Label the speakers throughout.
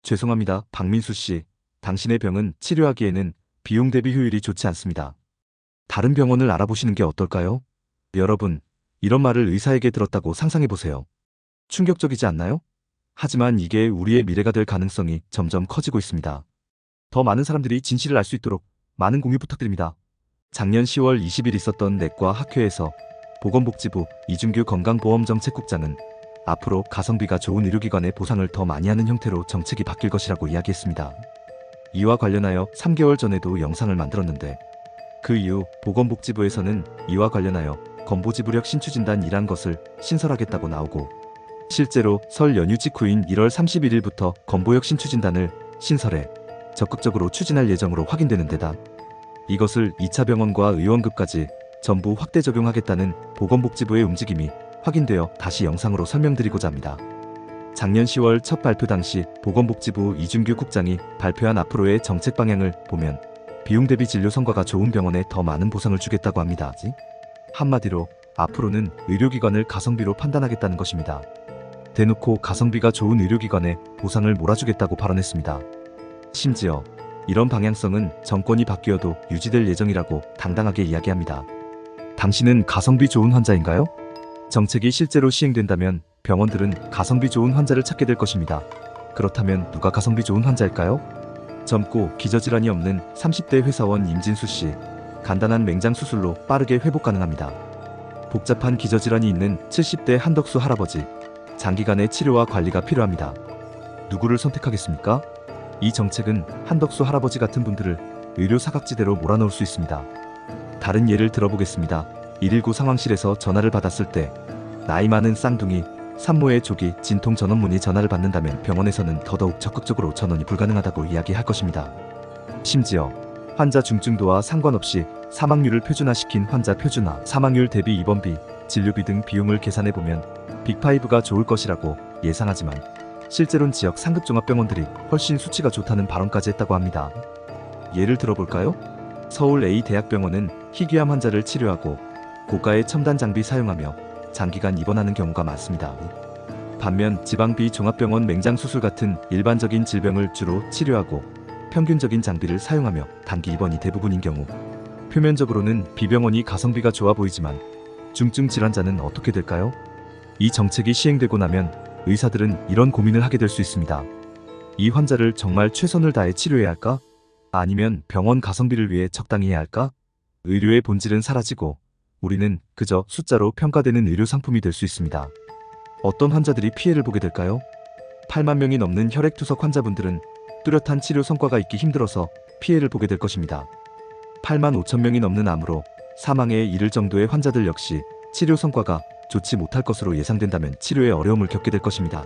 Speaker 1: 죄송합니다, 박민수 씨. 당신의 병은 치료하기에는 비용 대비 효율이 좋지 않습니다. 다른 병원을 알아보시는 게 어떨까요? 여러분, 이런 말을 의사에게 들었다고 상상해보세요. 충격적이지 않나요? 하지만 이게 우리의 미래가 될 가능성이 점점 커지고 있습니다. 더 많은 사람들이 진실을 알 수 있도록 많은 공유 부탁드립니다. 작년 10월 20일 있었던 내과 학회에서 보건복지부 이준규 건강보험정책국장은 앞으로 가성비가 좋은 의료기관의 보상을 더 많이 하는 형태로 정책이 바뀔 것이라고 이야기했습니다. 이와 관련하여 3개월 전에도 영상을 만들었는데 그 이후 보건복지부에서는 이와 관련하여 건보지부력 신추진단이란 것을 신설하겠다고 나오고 실제로 설 연휴 직후인 1월 31일부터 건보역 신추진단을 신설해 적극적으로 추진할 예정으로 확인되는 데다 이것을 2차 병원과 의원급까지 전부 확대 적용하겠다는 보건복지부의 움직임이 확인되어 다시 영상으로 설명드리고자 합니다. 작년 10월 첫 발표 당시 보건복지부 이준규 국장이 발표한 앞으로의 정책 방향을 보면 비용 대비 진료 성과가 좋은 병원에 더 많은 보상을 주겠다고 합니다. 한마디로 앞으로는 의료기관을 가성비로 판단하겠다는 것입니다. 대놓고 가성비가 좋은 의료기관에 보상을 몰아주겠다고 발언했습니다. 심지어 이런 방향성은 정권이 바뀌어도 유지될 예정이라고 당당하게 이야기합니다. 당신은 가성비 좋은 환자인가요? 정책이 실제로 시행된다면 병원들은 가성비 좋은 환자를 찾게 될 것입니다. 그렇다면 누가 가성비 좋은 환자일까요? 젊고 기저질환이 없는 30대 회사원 임진수 씨. 간단한 맹장 수술로 빠르게 회복 가능합니다. 복잡한 기저질환이 있는 70대 한덕수 할아버지. 장기간의 치료와 관리가 필요합니다. 누구를 선택하겠습니까? 이 정책은 한덕수 할아버지 같은 분들을 의료 사각지대로 몰아넣을 수 있습니다. 다른 예를 들어보겠습니다. 119 상황실에서 전화를 받았을 때 나이 많은 쌍둥이, 산모의 조기, 진통 전원문의 전화를 받는다면 병원에서는 더더욱 적극적으로 전원이 불가능하다고 이야기할 것입니다. 심지어 환자 중증도와 상관없이 사망률을 표준화시킨 환자 표준화, 사망률 대비 입원비, 진료비 등 비용을 계산해보면 빅5가 좋을 것이라고 예상하지만 실제로는 지역 상급종합병원들이 훨씬 수치가 좋다는 발언까지 했다고 합니다. 예를 들어볼까요? 서울 A대학병원은 희귀암 환자를 치료하고 고가의 첨단 장비 사용하며 장기간 입원하는 경우가 많습니다. 반면 지방 B종합병원 맹장수술 같은 일반적인 질병을 주로 치료하고 평균적인 장비를 사용하며 단기 입원이 대부분인 경우 표면적으로는 B병원이 가성비가 좋아 보이지만 중증 질환자는 어떻게 될까요? 이 정책이 시행되고 나면 의사들은 이런 고민을 하게 될 수 있습니다. 이 환자를 정말 최선을 다해 치료해야 할까? 아니면 병원 가성비를 위해 적당히 해야 할까? 의료의 본질은 사라지고 우리는 그저 숫자로 평가되는 의료 상품이 될 수 있습니다. 어떤 환자들이 피해를 보게 될까요? 8만 명이 넘는 혈액투석 환자분들은 뚜렷한 치료 성과가 있기 힘들어서 피해를 보게 될 것입니다. 8만 5천 명이 넘는 암으로 사망에 이를 정도의 환자들 역시 치료 성과가 좋지 못할 것으로 예상된다면 치료에 어려움을 겪게 될 것입니다.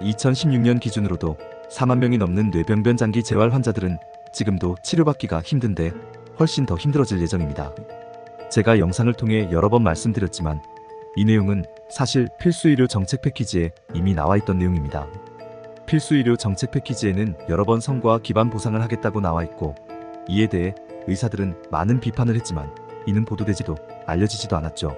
Speaker 1: 2016년 기준으로도 4만 명이 넘는 뇌병변 장기 재활 환자들은 지금도 치료받기가 힘든데 훨씬 더 힘들어질 예정입니다. 제가 영상을 통해 여러 번 말씀드렸지만 이 내용은 사실 필수의료 정책 패키지에 이미 나와 있던 내용입니다. 필수의료 정책 패키지에는 여러 번 성과 기반 보상을 하겠다고 나와 있고 이에 대해 의사들은 많은 비판을 했지만 이는 보도되지도 알려지지도 않았죠.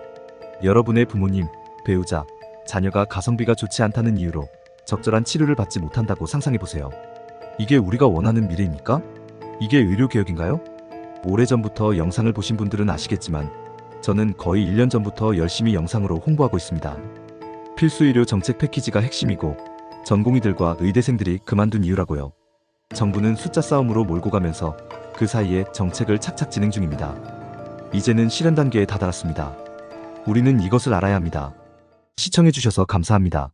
Speaker 1: 여러분의 부모님, 배우자, 자녀가 가성비가 좋지 않다는 이유로 적절한 치료를 받지 못한다고 상상해보세요. 이게 우리가 원하는 미래입니까? 이게 의료개혁인가요? 오래전부터 영상을 보신 분들은 아시겠지만 저는 거의 1년 전부터 열심히 영상으로 홍보하고 있습니다. 필수의료 정책 패키지가 핵심이고 전공의들과 의대생들이 그만둔 이유라고요. 정부는 숫자 싸움으로 몰고 가면서 그 사이에 정책을 착착 진행 중입니다. 이제는 실현 단계에 다다랐습니다. 우리는 이것을 알아야 합니다. 시청해주셔서 감사합니다.